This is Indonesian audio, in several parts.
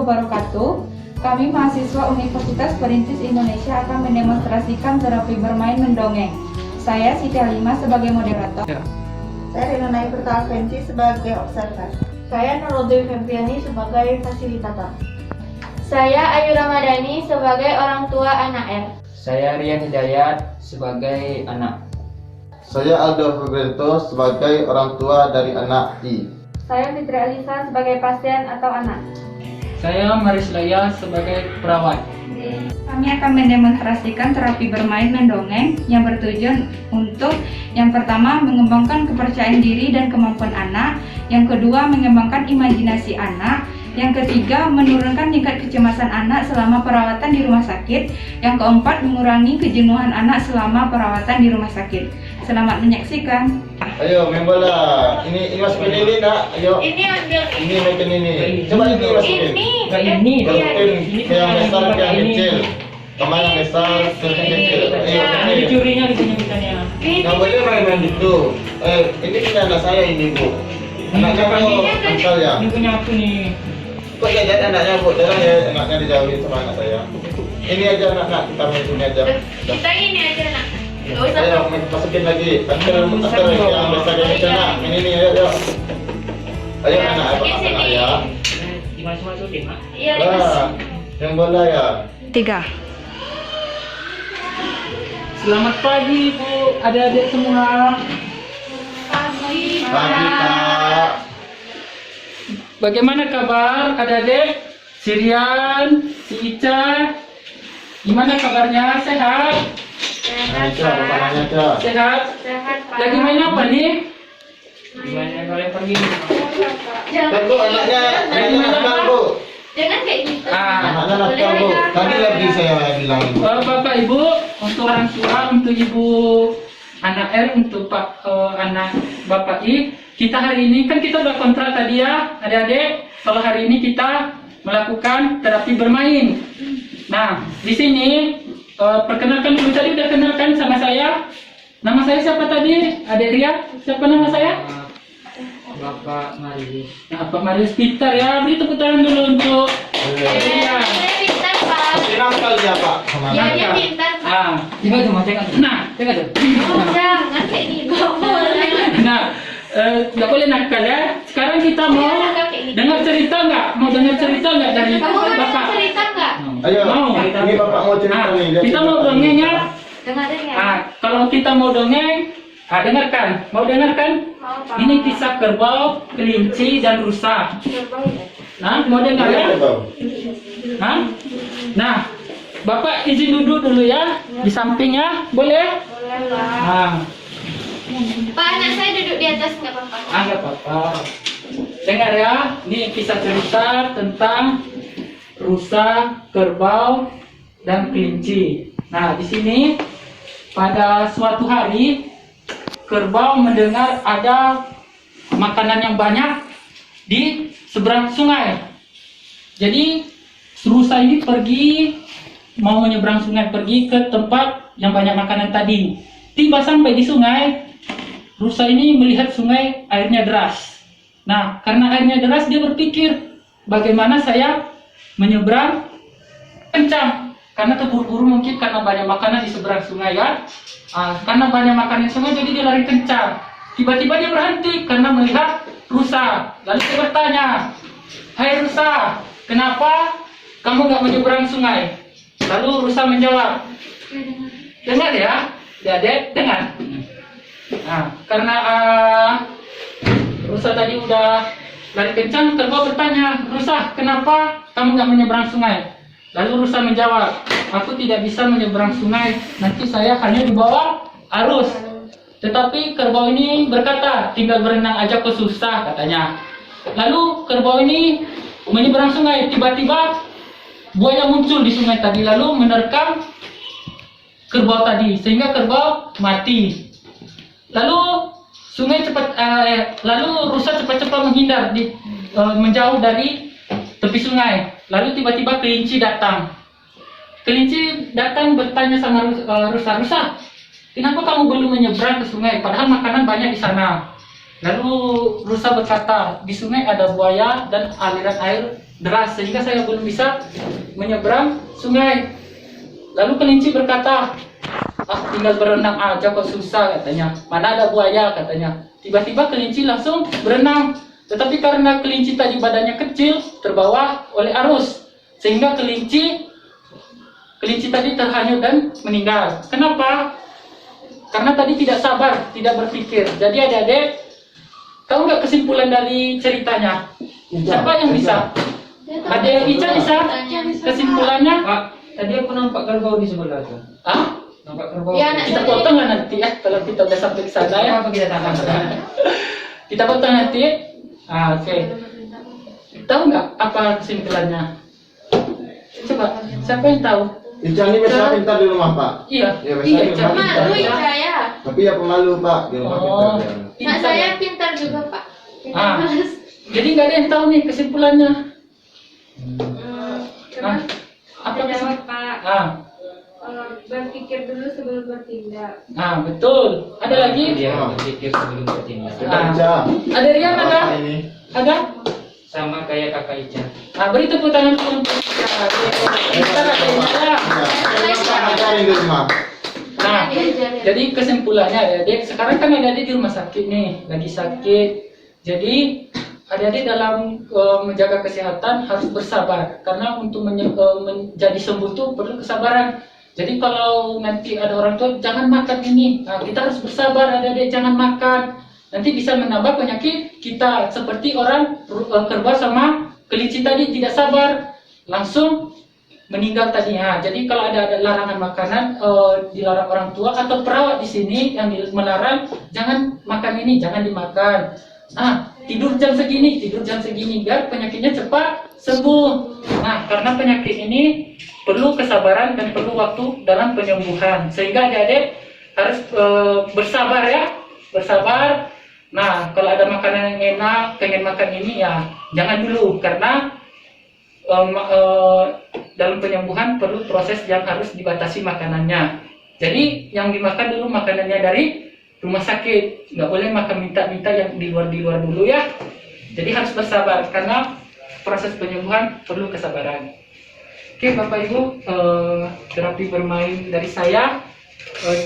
wabarakatuh. Kami mahasiswa Universitas Perintis Indonesia akan mendemonstrasikan terapi bermain mendongeng. Saya Siti Halimah sebagai moderator. Saya Rina Naiperta Fensi sebagai observer. Saya Nurul Febriani sebagai fasilitator. Saya Ayu Ramadhani sebagai orang tua anak R. Saya Rian Hidayat sebagai anak. Saya Aldo Roberto sebagai orang tua dari anak I. Saya Fitri Alisa sebagai pasien atau anak. Saya Maris Laya sebagai perawat. Kami akan mendemonstrasikan terapi bermain mendongeng yang bertujuan untuk yang pertama mengembangkan kepercayaan diri dan kemampuan anak, yang kedua mengembangkan imajinasi anak, yang ketiga menurunkan tingkat kecemasan anak selama perawatan di rumah sakit, yang keempat mengurangi kejenuhan anak selama perawatan di rumah sakit. Selamat menyaksikan. Ayo main bola. Ini masukin ini nak. Ayo. Ini ambil Ini masukin ini. Coba ini masukin. Ini. Masukin yang besar ke yang kecil. Kemana yang besar ke yang kecil. Ayo. Ini curinya di sini misalnya. Nggak boleh main gitu. Ini punya anak saya ini bu. Anaknya mau angkal ya. Ini punya aku nih. Kok ya jadi anaknya bu? Jarang ya anaknya dijauhin sama anak saya. Ini aja anak kita main ini aja. kita ini aja nak. Gak usah. Ayo masukin lagi. Antar yang besar yang kecil nak. Ini ayo. Ayo anak anak ya. Dimasukin, Mak. Iya, Lah, yang bola ya. 3. Selamat pagi, Bu, adik-adik semua. pagi. Pagi Pak. Bagaimana kabar adik-adik? Si Rian, si Ica, gimana kabarnya? Sehat? Sehat, Aja, Pak. bapaknya aja. Sehat? Sehat, Pak. Lagi main apa nih? Gimana kalian pergi? Jangan Bu, anaknya nakal bu. Jangan kayak gitu. Anaknya nakal bu. Tadi lagi saya bilang. Bapak Ibu, untuk orang tua, untuk Ibu anak R, untuk anak Bapak I, kita hari ini kan kita udah kontrak tadi ya, adik-adik. Kalau hari ini kita melakukan terapi bermain. Nah, di sini perkenalkan dulu, tadi udah kenalkan sama saya. Nama saya siapa tadi? Adik Ria, siapa nama saya? Bapak Marius. Nah, Pak Marius Peter ya. Beri tepuk tangan dulu untuk Ria. Dia pintar, Pak. Ini nakal dia pak. Sama Ya, anak. dia pintar, Pak. Ah, Tinggal cuma cekak. nah, tengok tuh. Jangan kayak gitu. Boleh. Nah, nggak boleh nakal ya. Sekarang kita mau dengar cerita nggak? Mau dengar cerita nggak dari Kamu mau Bapak? cerita nggak? Ayo. Mau. Ini bapak mau cerita Ah, nih. Dia kita cerita. mau dongeng ya. Dengerin ya. Kalau kita mau dongeng, dengarkan. Mau dengarkan? Mau, Pak. Ini kisah kerbau, kelinci, dan rusa. Kerbau ya? Mau dengar ya? Iya, Bang. Nah, Bapak izin duduk dulu ya, di samping ya, boleh? Boleh, Pak. Pak, anak saya duduk di atas nggak apa-apa. Nggak apa-apa. Dengar ya, ini kisah cerita tentang rusa, kerbau, dan kelinci. Nah, di sini pada suatu hari kerbau mendengar ada makanan yang banyak di seberang sungai. Jadi rusa ini pergi mau menyeberang sungai, pergi ke tempat yang banyak makanan tadi. Tiba sampai di sungai, rusa ini melihat sungai airnya deras. Nah, karena airnya deras dia berpikir, bagaimana saya menyeberang kencang? Karena terburu-buru mungkin karena banyak makanan di seberang sungai kan. Karena banyak makanan di sungai jadi dia lari kencang. Tiba-tiba dia berhenti karena melihat rusa. Lalu dia bertanya, "Hai rusa, kenapa kamu nggak menyeberang sungai?" Lalu rusa menjawab, "Dengar ya, adik, dengar." Nah, karena rusa tadi udah lari kencang, kerbau bertanya, "Rusa, kenapa kamu nggak menyeberang sungai?" Lalu rusa menjawab, "Aku tidak bisa menyeberang sungai, nanti saya hanya di bawah arus." Tetapi kerbau ini berkata, "Tinggal berenang aja kok susah," katanya. Lalu kerbau ini menyeberang sungai, tiba-tiba buaya muncul di sungai tadi, lalu menerkam kerbau tadi, sehingga kerbau mati. Lalu rusa cepat-cepat menghindar, menjauh dari tepi sungai. Lalu tiba-tiba kelinci datang. Kelinci datang bertanya sama rusa, "Rusa, kenapa kamu belum menyeberang ke sungai? Padahal makanan banyak di sana." Lalu rusa berkata, "Di sungai ada buaya dan aliran air deras sehingga saya belum bisa menyeberang sungai. Lalu kelinci berkata, tinggal berenang aja kok susah katanya. Mana ada buaya katanya. Tiba-tiba kelinci langsung berenang. Tetapi karena kelinci tadi badannya kecil, terbawa oleh arus, sehingga kelinci tadi terhanyut dan meninggal. Kenapa? Karena tadi tidak sabar, tidak berpikir. Jadi adik-adik, tahu nggak kesimpulan dari ceritanya? Siapa yang bisa? Adik Ica bisa? Kesimpulannya? Pak, tadi aku nampak kerbau di sebelah tuh. Ah? Nampak kerbau. Ya, anak Kita potong lah nanti ya, kalau kita udah sampai ke sana ya. Apa kita tangan? Kita potong nanti. Oke. Tahu nggak apa kesimpulannya? Coba, siapa yang tahu? Ica ini biasa pintar di rumah, Pak. Iya, Ya, biasa iya, di rumah coba. pintar. Malu saya. Tapi ya pemalu, Pak, di rumah pintar. Oh, dia. Mak pintar saya ya. pintar juga Pak. Ah. Jadi nggak ada yang tahu nih kesimpulannya. Ah, apa Saya kesimpulan? jawab, Pak. Berpikir dulu sebelum bertindak. Betul. Ada lagi? Dia berpikir sebelum bertindak. Kita Ica. Ada Rian ada? Apa ini? Ada? Sama kayak kakak Ica. Beri tepuk tangan dulu untuk Ica. Kita ada Ica. Iya, Pak, ajarin di rumah. Nah, Diajarin. jadi kesimpulannya adik-adik, sekarang kan adik-adik di rumah sakit nih, lagi sakit. Jadi adik-adik dalam menjaga kesehatan harus bersabar, karena untuk menjadi sembuh itu perlu kesabaran. Jadi kalau nanti ada orang tua jangan makan ini, kita harus bersabar adik-adik, jangan makan. Nanti bisa menambah penyakit kita, seperti orang kerbau sama kelinci tadi tidak sabar, langsung meninggal tadinya. Jadi kalau ada larangan makanan, dilarang orang tua atau perawat di sini yang melarang, jangan makan ini, jangan dimakan. Tidur jam segini biar penyakitnya cepat sembuh. Nah, karena penyakit ini perlu kesabaran dan perlu waktu dalam penyembuhan, sehingga adik-adik harus bersabar ya, bersabar. Nah, kalau ada makanan yang enak, pengen makan ini ya jangan dulu, karena dalam penyembuhan perlu proses yang harus dibatasi makanannya. Jadi yang dimakan dulu makanannya dari rumah sakit, nggak boleh makan minta-minta yang di luar dulu ya. Jadi harus bersabar karena proses penyembuhan perlu kesabaran. Oke Bapak Ibu, terapi bermain dari saya.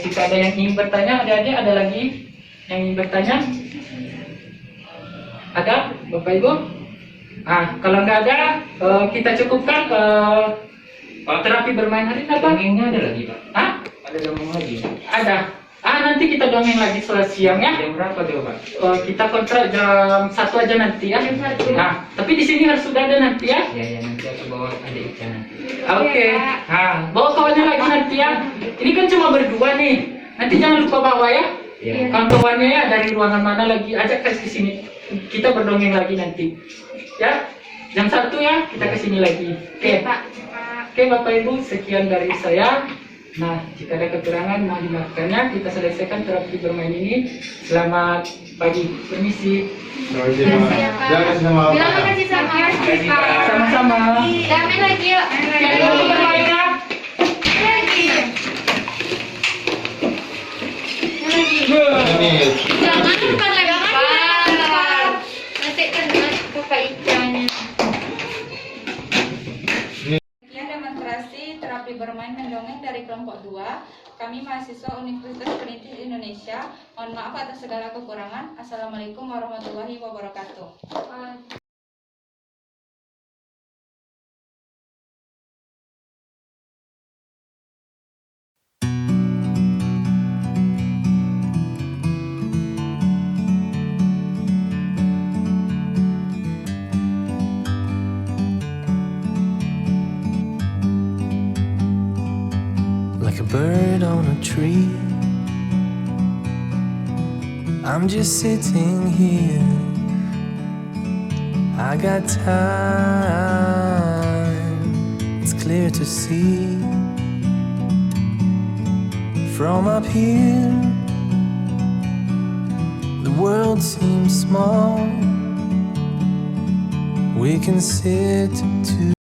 Jika ada yang ingin bertanya, adik-adik ada lagi yang ingin bertanya? Ada Bapak Ibu? Kalau nggak ada, kita cukupkan terapi bermain hari ini apa? Dongengnya ada lagi, Pak. Ada dongeng lagi. Ada. Nanti kita dongeng lagi soal siang ya. Jam berapa tuh, Pak? Kita kontrak jam 1 aja nanti ya. Tapi di sini harus sudah ada nanti ya. Ya, nanti aku bawa adik Ica nanti. Oke. Bawa kawannya lagi nanti ya. Ini kan cuma berdua nih. Nanti jangan lupa bawa ya. Ya. Kawan-kawannya ya dari ruangan mana lagi, ajak ke sini. Kita berdongeng lagi nanti. Ya. Jam 1 ya, kita ke sini lagi. Oke. Oke Bapak Ibu, sekian dari saya. Nah, jika ada kekurangan mohon dimaafkannya. Kita selesaikan terapi bermain ini. Selamat pagi. Permisi. Jangan sama Bilang Pak. makasih sama. Sama-sama. Main lagi yuk. Jangan lupa bermain ya. Lagi. Ini. Jangan lupa lagi. Nanti kan kakak Icanya. Sekian demonstrasi terapi bermain mendongeng dari kelompok 2. Kami mahasiswa Universitas Perintis Indonesia. Mohon maaf atas segala kekurangan. Assalamualaikum warahmatullahi wabarakatuh. Like a bird on a tree, I'm just sitting here. I got time, it's clear to see. From up here, the world seems small. We can sit together.